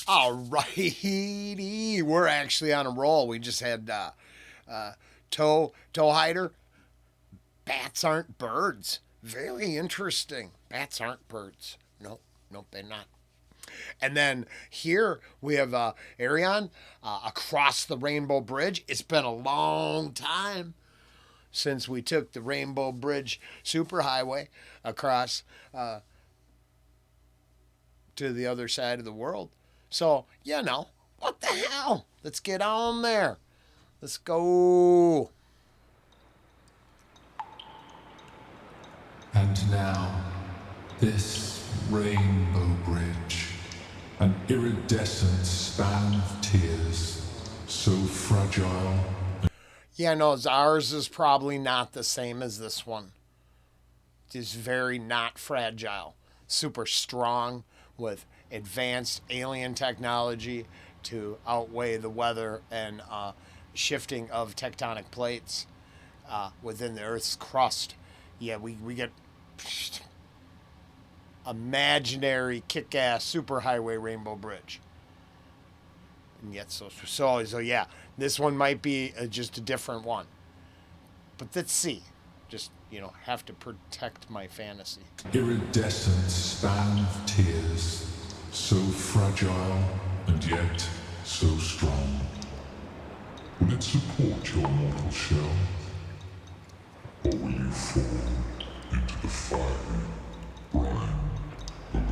All righty. We're actually on a roll. We just had toe hider. Bats aren't birds. Very interesting. Bats aren't birds. Nope, nope, they're not. And then here we have Ayreon across the Rainbow Bridge. It's been a long time since we took the Rainbow Bridge superhighway across to the other side of the world. So, what the hell? Let's get on there. Let's go. And now, this rainbow bridge, an iridescent span of tears, so fragile. Yeah, no, ours is probably not the same as this one. It's very not fragile. Super strong with advanced alien technology to outweigh the weather and shifting of tectonic plates within the Earth's crust. Yeah, we get imaginary kick-ass superhighway Rainbow Bridge. And yet, so yeah, this one might be just a different one. But let's see. Just, have to protect my fantasy. Iridescent span of tears, so fragile and yet so strong. Will it support your mortal shell? Or will you fall into the fiery brine below?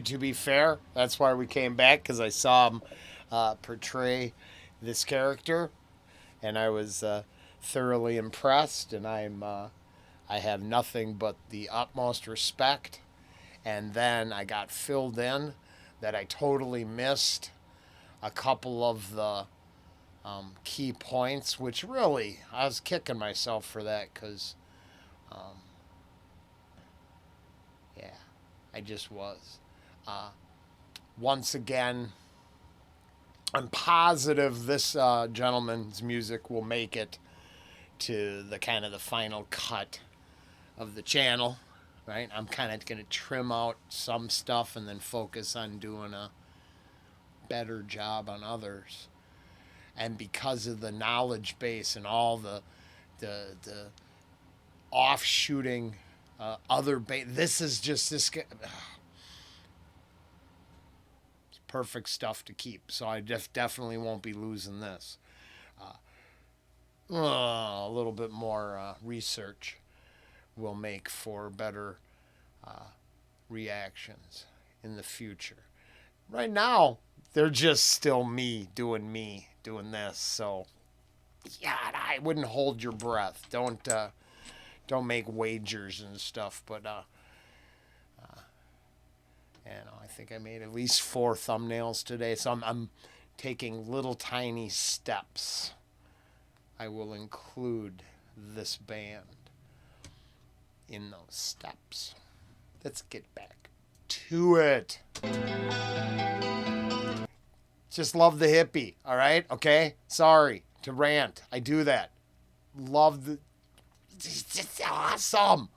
To be fair, that's why we came back, because I saw him portray this character, and I was thoroughly impressed, and I have nothing but the utmost respect. And then I got filled in that I totally missed a couple of the key points, which really I was kicking myself for that because, yeah, I just was. Once again, I'm positive this gentleman's music will make it to the kind of the final cut of the channel, right? I'm kind of going to trim out some stuff and then focus on doing a better job on others. And because of the knowledge base and all the offshooting other this is just this perfect stuff to keep. So I definitely won't be losing this. A little bit more research will make for better reactions in the future. Right now, they're just still me doing this. So, yeah, I wouldn't hold your breath. Don't make wagers and stuff. But I think I made at least 4 thumbnails today. So I'm taking little tiny steps. I will include this band in those steps. Let's get back to it. Just love the hippie, all right? Okay? Sorry to rant. I do that. Love the... It's just awesome.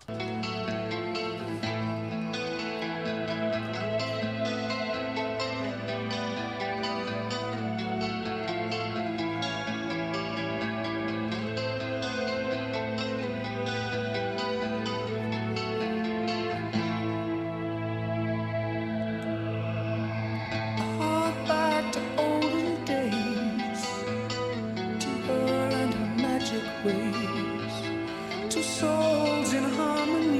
Two souls in harmony.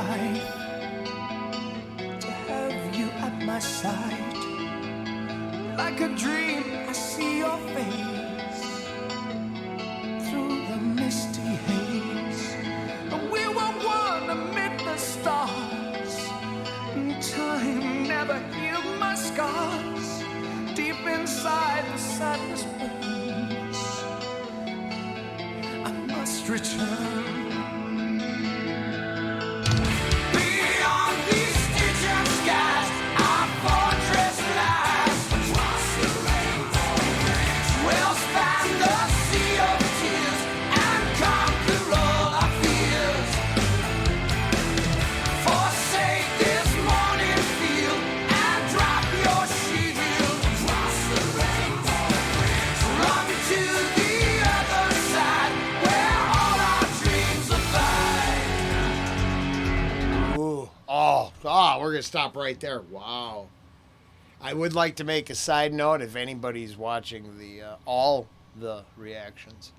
life to have you at my side. Like a dream, I see your face through the misty haze. And we were one amid the stars. And time never healed my scars. Deep inside the sadness burns. I must return. Beyond these Stygian skies, our fortress lies. Across the rainbow bridge, we'll span the sea of tears and conquer all our fears. Forsake this morning field and drop your shield. Across the rainbow bridge, run to the other side where all our dreams abide. Ooh. We're going to stop right there. Wow. I would like to make a side note if anybody's watching the all the reactions.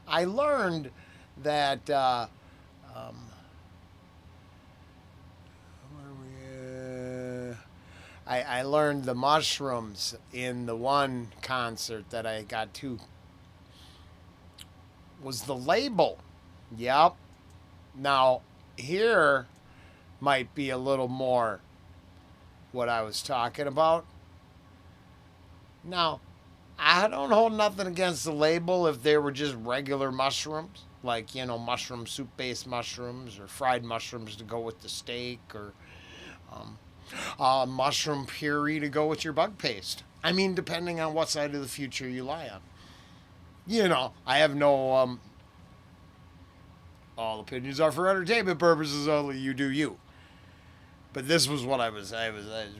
I learned that where are we? I learned the mushrooms in the one concert that I got to was the label. Yep. Now here might be a little more what I was talking about. Now, I don't hold nothing against the label if they were just regular mushrooms, like, mushroom soup-based mushrooms or fried mushrooms to go with the steak or mushroom puree to go with your bug paste. I mean, depending on what side of the future you lie on. I have no... all opinions are for entertainment purposes only. You do you. But this was what I was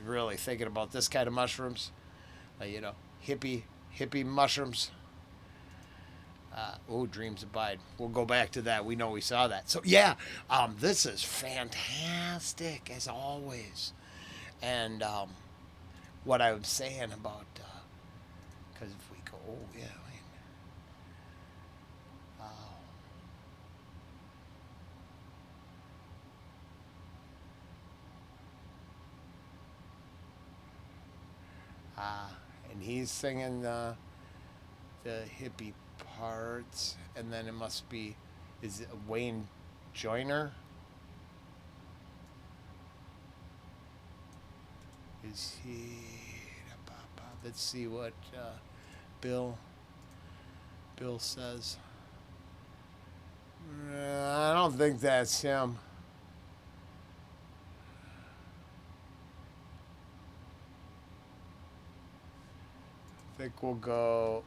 really thinking about, this kind of mushrooms. Hippie mushrooms. Dreams abide. We'll go back to that. We know we saw that. So, yeah, this is fantastic, as always. And what I was saying about, because if we go, and he's singing the hippie parts, and then it must be, is it Wayne Joyner? Is he? Let's see what Bill says. I don't think that's him. I think we'll go.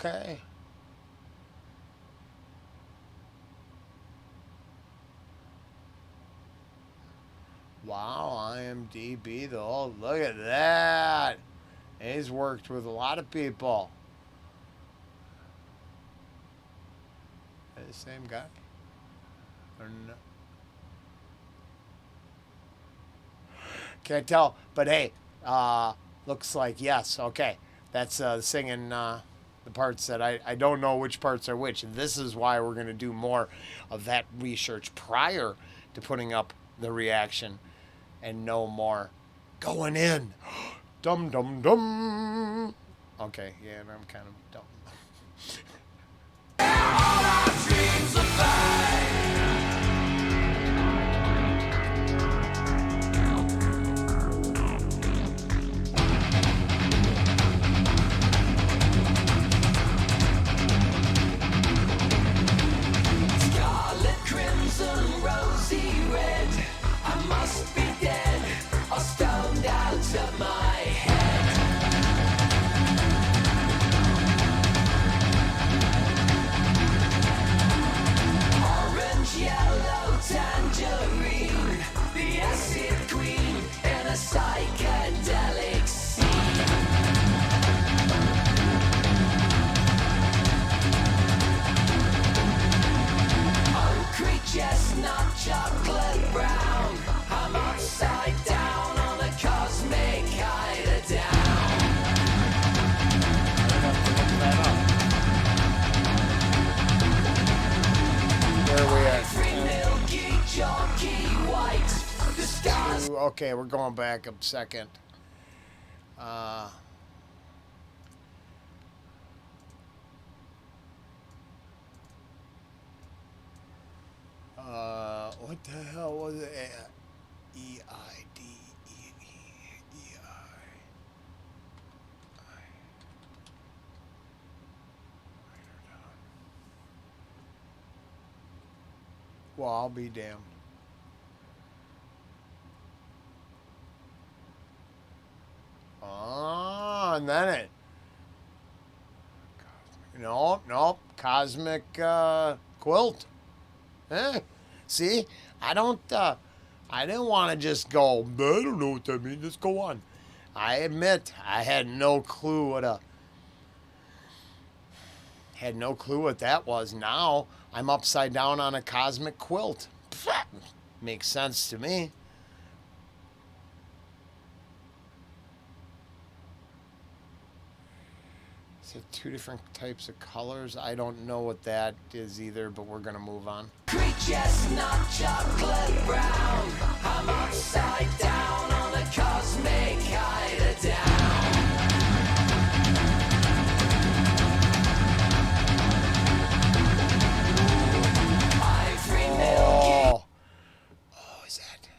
Okay. Wow, IMDb though. Look at that. He's worked with a lot of people. The same guy? Or no? Can't tell, but hey, looks like yes. Okay, that's singing the parts that I don't know which parts are which. And this is why we're going to do more of that research prior to putting up the reaction and no more going in. Dum dum dum. Okay, yeah, and I'm kind of dumb. All our dreams abide. Scarlet, crimson, rosy red. I must be dead or stoned out of my head. Yellow tangerine, the acid queen in a psychedelic scene. Concrete chestnut, chocolate brown. I'm upside down. Okay, we're going back a second. What the hell was it? EID. Well, I'll be damned. Oh, and then it. Nope. Cosmic quilt. Eh? See, I don't. I didn't want to just go. I don't know what that means. Let's go on. I admit I had no clue what that was. Now I'm upside down on a cosmic quilt. Makes sense to me. Is it two different types of colors? I don't know what that is either, but we're gonna move on. Chestnut chocolate brown. I'm upside down on a cosmic hider down. Oh, is that?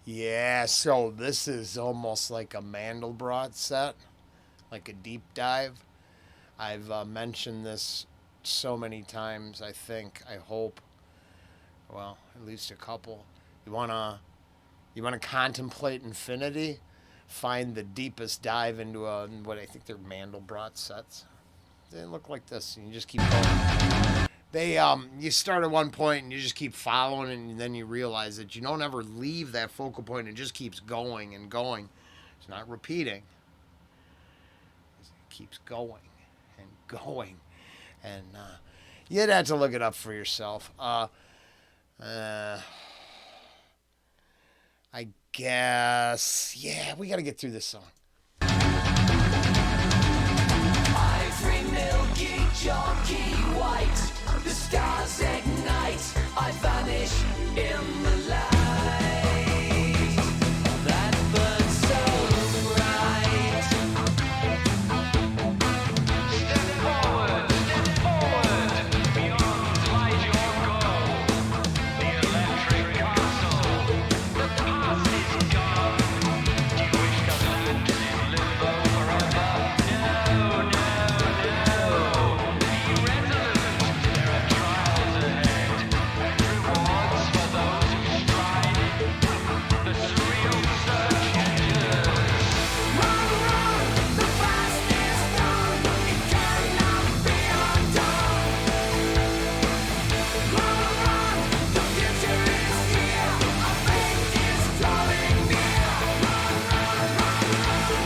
Yeah, so this is almost like a Mandelbrot set, like a deep dive. I've mentioned this so many times, I hope. Well, at least a couple. You wanna contemplate infinity? Find the deepest dive into what I think they're Mandelbrot sets. They look like this, and you just keep going. You start at one point and you just keep following, and then you realize that you don't ever leave that focal point. It just keeps going and going. It's not repeating. It keeps going and going, and you'd have to look it up for yourself. I guess, yeah, we got to get through this song. Ivory milky chalky white. The stars ignite. I vanish in the light that burns so bright. Step forward, beyond light your goal. The electric castle, the past is gone. Do you wish to land in limbo forever? No. Be resolute, there are trials ahead. Rewards for those who stride. The surreal search endures. Run, the past is gone. It cannot be undone. Run, the future is here. Our fate is drawing near.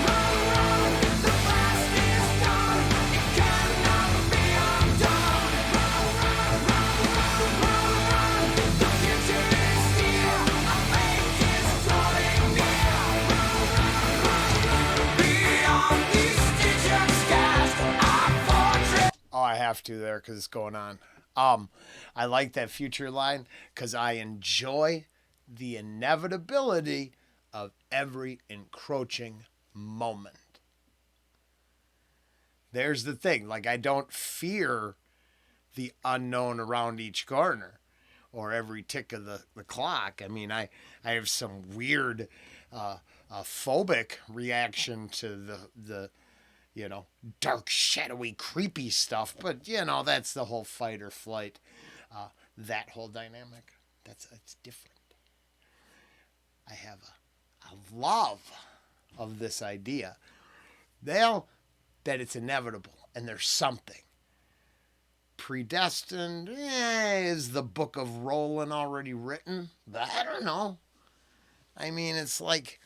Run, the past is gone. It cannot be undone. Run, the future is here. Our fate is drawing near. Beyond these stitched scars, our fortress. Oh, I have to there because it's going on. I like that future line because I enjoy the inevitability of every encroaching moment. There's the thing. Like, I don't fear the unknown around each corner or every tick of the clock. I mean, I have some weird phobic reaction to the dark, shadowy, creepy stuff. But, that's the whole fight or flight, that whole dynamic. It's different. I have a love of this idea. That it's inevitable and there's something. Predestined, is the book of Rollen already written? I don't know. I mean, it's like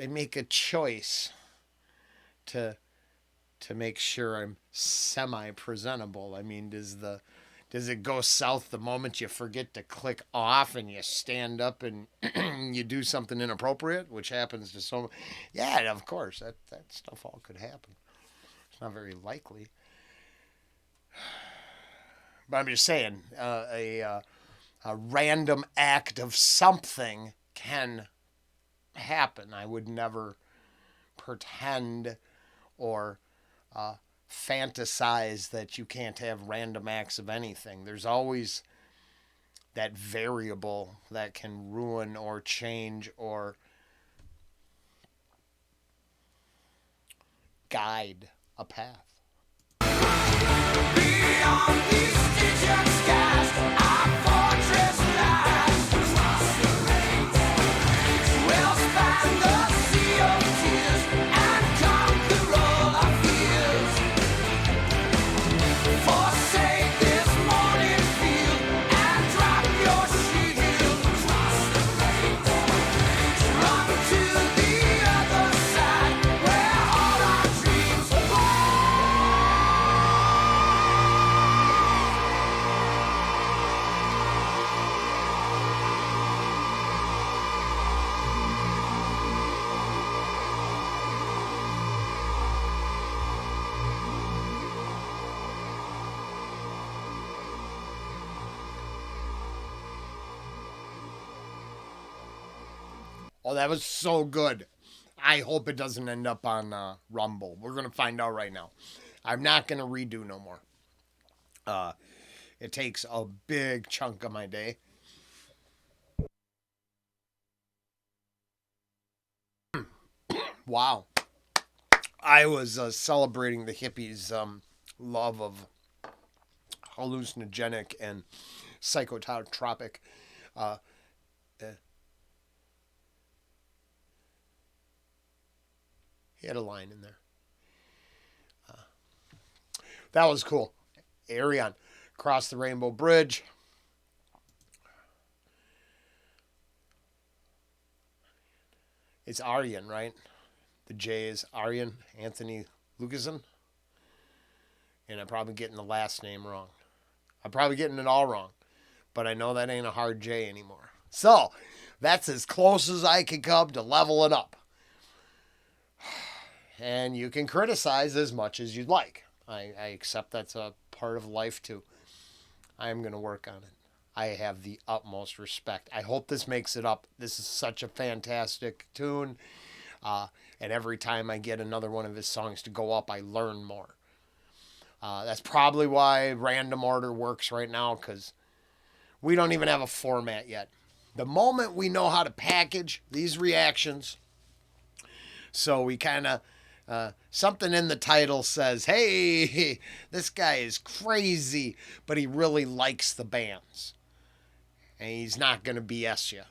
I make a choice to make sure I'm semi-presentable. I mean, does it go south the moment you forget to click off and you stand up and you do something inappropriate, which happens to so? Yeah, of course, that stuff all could happen. It's not very likely, but I'm just saying, a random act of something can happen. I would never pretend or fantasize that you can't have random acts of anything. There's always that variable that can ruin or change or guide a path. Beyond these Stygian skies, our fortress lies. We'll span the sea of tears and conquer all our fears. Forsake this morning field and drop your shield. Run to the other side where all our dreams fly. Oh, that was so good. I hope it doesn't end up on Rumble. We're going to find out right now. I'm not going to redo no more. It takes a big chunk of my day. Wow. I was celebrating the hippies' love of hallucinogenic and psychotropic. He had a line in there. That was cool. Ayreon, cross the Rainbow Bridge. It's Aryan, right? The J is Aryan, Anthony Lucasen. And I'm probably getting the last name wrong. I'm probably getting it all wrong. But I know that ain't a hard J anymore. So, that's as close as I can come to level it up. And you can criticize as much as you'd like. I accept that's a part of life too. I am going to work on it. I have the utmost respect. I hope this makes it up. This is such a fantastic tune. And every time I get another one of his songs to go up, I learn more. That's probably why random order works right now, because we don't even have a format yet. The moment we know how to package these reactions, so we kind of, something in the title says, hey, this guy is crazy, but he really likes the bands. And he's not going to BS you.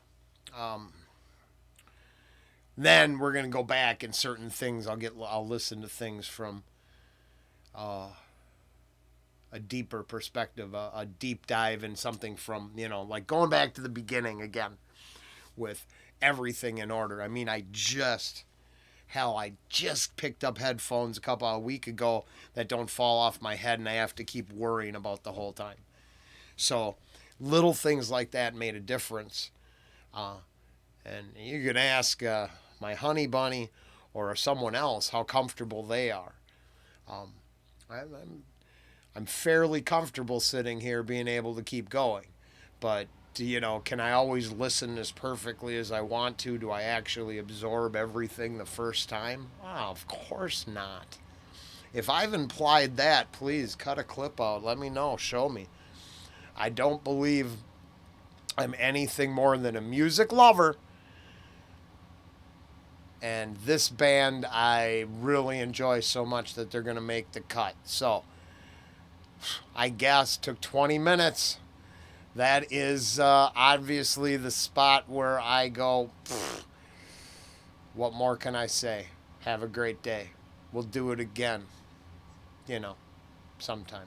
Then we're going to go back and certain things, I'll listen to things from a deeper perspective, a deep dive in something from, like going back to the beginning again with everything in order. I mean, I just picked up headphones a week ago that don't fall off my head, and I have to keep worrying about the whole time. So little things like that made a difference. And you can ask my honey bunny or someone else how comfortable they are. I'm fairly comfortable sitting here being able to keep going. But, can I always listen as perfectly as I want to? Do I actually absorb everything the first time? Oh, of course not. If I've implied that, please cut a clip out. Let me know. Show me. I don't believe I'm anything more than a music lover. And this band I really enjoy so much that they're going to make the cut. So, I guess took 20 minutes. That is obviously the spot where I go, what more can I say? Have a great day. We'll do it again, sometime.